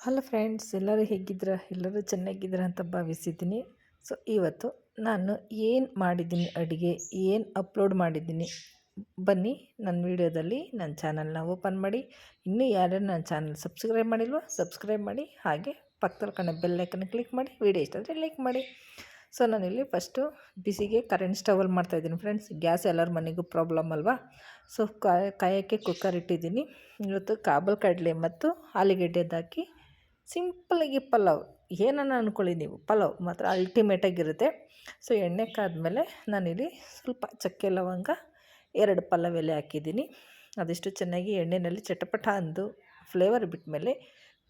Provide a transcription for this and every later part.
Hello friends, ಎಲ್ಲರೂ ಹೇಗಿದ್ದೀರಾ? ಎಲ್ಲರೂ ಚೆನ್ನಾಗಿದ್ದೀರಾ ಅಂತ ಭಾವಿಸಿದ್ದೀನಿ. ಸೊ ಇವತ್ತು ನಾನು ಏನು ಮಾಡಿದ್ದೀನಿ, ಅಡುಗೆ ಏನು ಅಪ್ಲೋಡ್ ಮಾಡಿದ್ದೀನಿ, ಬನ್ನಿ ನನ್ನ ವೀಡಿಯೋದಲ್ಲಿ ನನ್ನ ಚಾನಲ್ನ ಓಪನ್ ಮಾಡಿ. ಇನ್ನೂ ಯಾರ್ಯಾರು ನನ್ನ ಚಾನಲ್ ಸಬ್ಸ್ಕ್ರೈಬ್ ಮಾಡಿಲ್ವೋ ಸಬ್ಸ್ಕ್ರೈಬ್ ಮಾಡಿ, ಹಾಗೆ ಪಕ್ಕದಲ್ಲಿ ಕಾಣೋ ಬೆಲ್ ಐಕನ್ ಕ್ಲಿಕ್ ಮಾಡಿ. ವೀಡಿಯೋ ಇಷ್ಟ ಆದರೆ ಲೈಕ್ ಮಾಡಿ. ಸೊ ನಾನಿಲ್ಲಿ ಫಸ್ಟು ಬಿಸಿಗೆ ಕರೆಂಟ್ ಸ್ಟವಲ್ಲಿ ಮಾಡ್ತಾಯಿದ್ದೀನಿ ಫ್ರೆಂಡ್ಸ್. ಗ್ಯಾಸ್ ಎಲ್ಲರ ಮನೆಗೂ ಪ್ರಾಬ್ಲಮ್ ಅಲ್ವಾ. ಸೊ ಕಾಯೋಕ್ಕೆ ಕುಕ್ಕರ್ ಇಟ್ಟಿದ್ದೀನಿ. ಇವತ್ತು ಕಾಬಲ್ ಕಡಲೆ ಮತ್ತು ಆಲೂಗೆಡ್ಡೆದು ಹಾಕಿ ಸಿಂಪಲಾಗಿ ಪಲಾವ್, ಏನನ್ನ ಅಂದ್ಕೊಳ್ಳಿ ನೀವು, ಪಲಾವ್ ಮಾತ್ರ ಅಲ್ಟಿಮೇಟಾಗಿರುತ್ತೆ. ಸೊ ಎಣ್ಣೆ ಕಾದ್ಮೇಲೆ ನಾನಿಲ್ಲಿ ಸ್ವಲ್ಪ ಚಕ್ಕೆ ಲವಂಗ 2 ಪಲಾವ್ ಎಲೆ ಹಾಕಿದ್ದೀನಿ. ಅದಿಷ್ಟು ಚೆನ್ನಾಗಿ ಎಣ್ಣೆಯಲ್ಲಿ ಚಟಪಟ ಅಂದು ಫ್ಲೇವರ್ ಬಿಟ್ಟಮೇಲೆ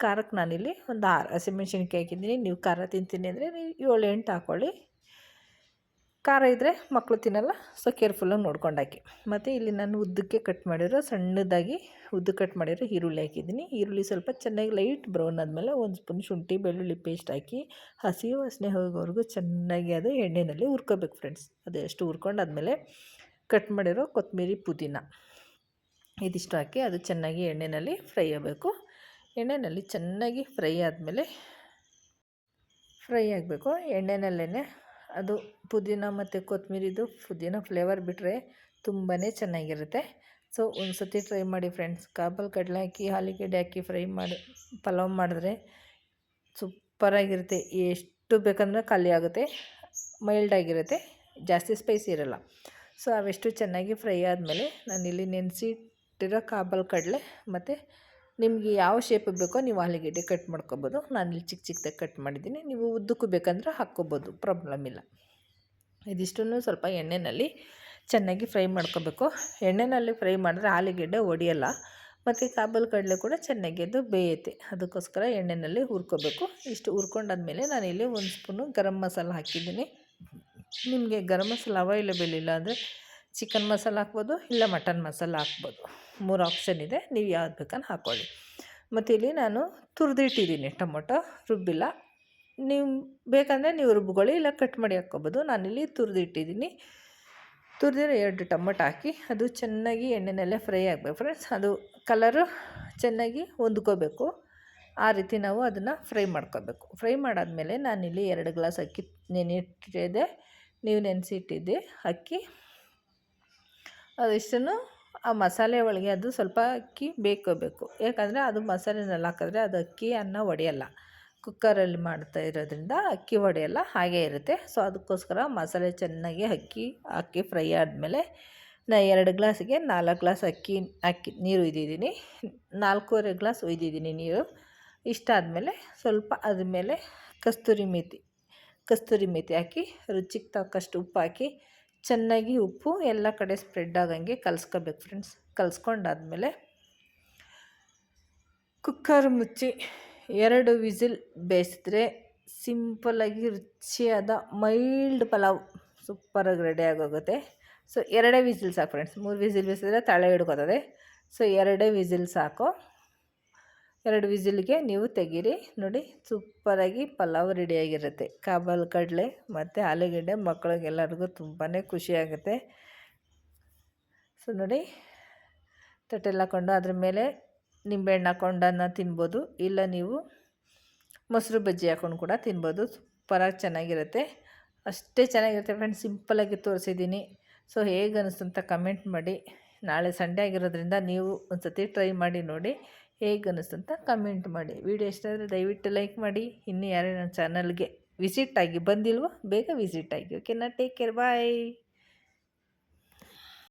ಖಾರಕ್ಕೆ ನಾನಿಲ್ಲಿ ಒಂದು 6 ಹಸಿಮೆಣ್ಸಿನ್ಕಾಯಿ ಹಾಕಿದ್ದೀನಿ. ನೀವು ಖಾರ ತಿಂತೀನಿ ಅಂದರೆ ನೀವು 7-8 ಹಾಕ್ಕೊಳ್ಳಿ. ಖಾರ ಇದ್ದರೆ ಮಕ್ಕಳು ತಿನ್ನಲ್ಲ, ಸೊ ಕೇರ್ಫುಲ್ಲಾಗಿ ನೋಡ್ಕೊಂಡು ಹಾಕಿ. ಮತ್ತು ಇಲ್ಲಿ ನಾನು ಉದ್ದಕ್ಕೆ ಕಟ್ ಮಾಡಿರೋ ಸಣ್ಣದಾಗಿ ಕಟ್ ಮಾಡಿರೋ ಈರುಳ್ಳಿ ಹಾಕಿದ್ದೀನಿ. ಈರುಳ್ಳಿ ಸ್ವಲ್ಪ ಚೆನ್ನಾಗಿ ಲೈಟ್ ಬ್ರೌನ್ ಆದಮೇಲೆ 1 ಸ್ಪೂನ್ ಶುಂಠಿ ಬೆಳ್ಳುಳ್ಳಿ ಪೇಸ್ಟ್ ಹಾಕಿ ಹಸಿ ವಾಸನೆ ಹೋಗೋವರೆಗೂ ಚೆನ್ನಾಗಿ ಅದು ಎಣ್ಣೆಯಲ್ಲಿ ಹುರ್ಕೋಬೇಕು ಫ್ರೆಂಡ್ಸ್. ಅದು ಎಷ್ಟು ಹುರ್ಕೊಂಡಾದ್ಮೇಲೆ ಕಟ್ ಮಾಡಿರೋ ಕೊತ್ತಂಬರಿ ಪುದೀನ ಇದಿಷ್ಟು ಹಾಕಿ ಅದು ಚೆನ್ನಾಗಿ ಎಣ್ಣೆಯಲ್ಲಿ ಫ್ರೈ ಆಗಬೇಕು. ಎಣ್ಣೆಯಲ್ಲಿ ಚೆನ್ನಾಗಿ ಫ್ರೈ ಆಗಬೇಕು ಎಣ್ಣೆನಲ್ಲೇ. ಅದು ಪುದೀನ ಮತ್ತು ಕೊತ್ತಂಬರಿದು ಪುದೀನ ಫ್ಲೇವರ್ ಬಿಟ್ಟರೆ ತುಂಬಾ ಚೆನ್ನಾಗಿರುತ್ತೆ. ಸೊ ಒಂದು ಸತಿ ಟ್ರೈ ಮಾಡಿ ಫ್ರೆಂಡ್ಸ್. ಕಾಬಲ್ ಕಡಲೆ ಹಾಕಿ ಆಲೂಗೆಡ್ಡೆ ಹಾಕಿ ಫ್ರೈ ಮಾಡಿ ಪಲಾವ್ ಮಾಡಿದ್ರೆ ಸೂಪರಾಗಿರುತ್ತೆ. ಎಷ್ಟು ಬೇಕಂದ್ರೆ ಖಾಲಿ ಆಗುತ್ತೆ. ಮೈಲ್ಡಾಗಿರುತ್ತೆ, ಜಾಸ್ತಿ ಸ್ಪೈಸಿ ಇರೋಲ್ಲ. ಸೊ ಅವೆಷ್ಟು ಚೆನ್ನಾಗಿ ಫ್ರೈ ಆದಮೇಲೆ ನಾನಿಲ್ಲಿ ನೆನೆಸಿಟ್ಟಿರೋ ಕಾಬಲ್ ಕಡಲೆ ಮತ್ತು ನಿಮಗೆ ಯಾವ ಶೇಪ್ ಬೇಕೋ ನೀವು ಆಲೂಗೆಡ್ಡೆ ಕಟ್ ಮಾಡ್ಕೊಬೋದು. ನಾನಿಲ್ಲಿ ಚಿಕ್ಕ ಚಿಕ್ಕದಾಗಿ ಕಟ್ ಮಾಡಿದ್ದೀನಿ. ನೀವು ಉದ್ದಕ್ಕೂ ಬೇಕಂದ್ರೆ ಹಾಕ್ಕೊಬೋದು, ಪ್ರಾಬ್ಲಮ್ ಇಲ್ಲ. ಇದಿಷ್ಟನ್ನು ಸ್ವಲ್ಪ ಎಣ್ಣೆಯಲ್ಲಿ ಚೆನ್ನಾಗಿ ಫ್ರೈ ಮಾಡ್ಕೋಬೇಕು. ಎಣ್ಣೆಯಲ್ಲಿ ಫ್ರೈ ಮಾಡಿದ್ರೆ ಆಲೂಗೆಡ್ಡೆ ಒಡೆಯಲ್ಲ ಮತ್ತು ಕಾಬಲ್ ಕಡಲೆ ಕೂಡ ಚೆನ್ನಾಗಿ ಅದು ಬೇಯುತ್ತೆ. ಅದಕ್ಕೋಸ್ಕರ ಎಣ್ಣೆಯಲ್ಲಿ ಹುರ್ಕೋಬೇಕು. ಇಷ್ಟು ಹುರ್ಕೊಂಡಾದ್ಮೇಲೆ ನಾನಿಲ್ಲಿ 1 ಸ್ಪೂನು ಗರಂ ಮಸಾಲ ಹಾಕಿದ್ದೀನಿ. ನಿಮಗೆ ಗರಂ ಮಸಾಲ ಅವೈಲೇಬಲ್ ಇಲ್ಲ ಅಂದರೆ ಚಿಕನ್ ಮಸಾಲ ಹಾಕ್ಬೋದು, ಇಲ್ಲ ಮಟನ್ ಮಸಾಲ ಹಾಕ್ಬೋದು. 3 ಆಪ್ಷನ್ ಇದೆ, ನೀವು ಯಾವ್ದು ಬೇಕಂತ ಹಾಕ್ಕೊಳ್ಳಿ. ಮತ್ತು ಇಲ್ಲಿ ನಾನು ತುರಿದಿಟ್ಟಿದ್ದೀನಿ ಟೊಮೊಟೊ, ರುಬ್ಬಿಲ್ಲ. ನೀವು ಬೇಕಂದರೆ ನೀವು ರುಬ್ಕೊಳ್ಳಿ, ಇಲ್ಲ ಕಟ್ ಮಾಡಿ ಹಾಕ್ಕೊಬೋದು. ನಾನಿಲ್ಲಿ ತುರಿದಿಟ್ಟಿದ್ದೀನಿ. ತುರಿದಿರೋ 2 ಟೊಮೊಟೊ ಹಾಕಿ ಅದು ಚೆನ್ನಾಗಿ ಎಣ್ಣೆನಲ್ಲೇ ಫ್ರೈ ಆಗಬೇಕು ಫ್ರೆಂಡ್ಸ್. ಅದು ಕಲರು ಚೆನ್ನಾಗಿ ಹೊಂದ್ಕೋಬೇಕು. ಆ ರೀತಿ ನಾವು ಅದನ್ನು ಫ್ರೈ ಮಾಡ್ಕೋಬೇಕು. ಫ್ರೈ ಮಾಡಾದಮೇಲೆ ನಾನಿಲ್ಲಿ 2 ಗ್ಲಾಸ್ ಅಕ್ಕಿ ನೆನೆಯಿಟ್ಟಿದ್ದೆ, ನೀವು ನೆನೆಸಿಟ್ಟಿದ್ದೆ ಅಕ್ಕಿ. ಅದಿಷ್ಟನ್ನು ಆ ಮಸಾಲೆ ಒಳಗೆ ಅದು ಸ್ವಲ್ಪ ಅಕ್ಕಿ ಬೇಯ್ಕೋಬೇಕು. ಯಾಕಂದರೆ ಅದು ಮಸಾಲೆನಲ್ಲಿ ಹಾಕಿದ್ರೆ ಅದು ಅಕ್ಕಿ ಅನ್ನ ಒಡೆಯಲ್ಲ. ಕುಕ್ಕರಲ್ಲಿ ಮಾಡ್ತಾ ಇರೋದ್ರಿಂದ ಅಕ್ಕಿ ಒಡೆಯಲ್ಲ, ಹಾಗೇ ಇರುತ್ತೆ. ಸೊ ಅದಕ್ಕೋಸ್ಕರ ಮಸಾಲೆ ಚೆನ್ನಾಗಿ ಅಕ್ಕಿ ಹಾಕಿ ಫ್ರೈ ಆದಮೇಲೆ ನಾನು 2 ಗ್ಲಾಸಿಗೆ 4 ಗ್ಲಾಸ್ ಅಕ್ಕಿ ನೀರು ಒಯ್ದಿದ್ದೀನಿ. 4.25 ಗ್ಲಾಸ್ ಒಯ್ದಿದ್ದೀನಿ ನೀರು. ಇಷ್ಟಾದಮೇಲೆ ಸ್ವಲ್ಪ ಅದ್ಮೇಲೆ ಕಸ್ತೂರಿ ಮೇಥಿ ಹಾಕಿ ರುಚಿಗೆ ತಕ್ಕಷ್ಟು ಉಪ್ಪು ಹಾಕಿ ಚೆನ್ನಾಗಿ ಉಪ್ಪು ಎಲ್ಲ ಕಡೆ ಸ್ಪ್ರೆಡ್ ಆಗಂಗೆ ಕಲಿಸ್ಕೋಬೇಕು ಫ್ರೆಂಡ್ಸ್. ಕಲಿಸ್ಕೊಂಡಾದ್ಮೇಲೆ ಕುಕ್ಕರ್ ಮುಚ್ಚಿ 2 ವಿಸಿಲ್ ಬೇಯಿಸಿದ್ರೆ ಸಿಂಪಲ್ಲಾಗಿ ರುಚಿಯಾದ ಮೈಲ್ಡ್ ಪಲಾವ್ ಸೂಪರಾಗಿ ರೆಡಿ ಆಗೋಗುತ್ತೆ. ಸೊ 2 ವಿಸಿಲ್ ಸಾಕು ಫ್ರೆಂಡ್ಸ್. 3 ವಿಸಿಲ್ ಬೇಯಿಸಿದ್ರೆ ತಳ ಹಿಡ್ಕೋತದೆ. ಸೊ 2 ವಿಸಿಲ್ ಸಾಕು. 2 ವಿಸಿಲ್ಗೆ ನೀವು ತೆಗೀರಿ. ನೋಡಿ ಸೂಪರಾಗಿ ಪಲಾವ್ ರೆಡಿಯಾಗಿರುತ್ತೆ. ಕಾಬಲ್ ಕಡಲೆ ಮತ್ತು ಆಲೂಗೆಡ್ಡೆ ಮಕ್ಕಳಿಗೆಲ್ಲರಿಗೂ ತುಂಬಾ ಖುಷಿಯಾಗುತ್ತೆ. ಸೊ ನೋಡಿ, ತಟ್ಟೆಲ್ಲ ಹಾಕ್ಕೊಂಡು ಅದ್ರ ಮೇಲೆ ನಿಂಬೆಹಣ್ಣು ಹಾಕ್ಕೊಂಡನ್ನು ತಿನ್ಬೋದು, ಇಲ್ಲ ನೀವು ಮೊಸರು ಬಜ್ಜಿ ಹಾಕ್ಕೊಂಡು ಕೂಡ ತಿನ್ಬೋದು. ಸೂಪರಾಗಿ ಚೆನ್ನಾಗಿರುತ್ತೆ. ಅಷ್ಟೇ ಚೆನ್ನಾಗಿರುತ್ತೆ ಫ್ರೆಂಡ್ಸ್. ಸಿಂಪಲ್ಲಾಗಿ ತೋರಿಸಿದ್ದೀನಿ. ಸೊ ಹೇಗೆ ಅನ್ನಿಸ್ತು ಅಂತ ಕಮೆಂಟ್ ಮಾಡಿ. ನಾಳೆ ಸಂಡೇ ಆಗಿರೋದ್ರಿಂದ ನೀವು ಒಂದು ಸತಿ ಟ್ರೈ ಮಾಡಿ ನೋಡಿ, ಹೇಗೆ ಅನ್ನಿಸ್ತು ಅಂತ ಕಮೆಂಟ್ ಮಾಡಿ. ವಿಡಿಯೋ ಇಷ್ಟ ಆದರೆ ದಯವಿಟ್ಟು ಲೈಕ್ ಮಾಡಿ. ಇನ್ನೂ ಯಾರೇ ನನ್ನ ಚಾನಲ್ಗೆ ವಿಸಿಟ್ ಆಗಿ ಬಂದಿಲ್ವೋ ಬೇಗ ವಿಸಿಟ್ ಆಗಿ. ಓಕೆನಾ? ಟೇಕ್ ಕೇರ್, ಬಾಯ್.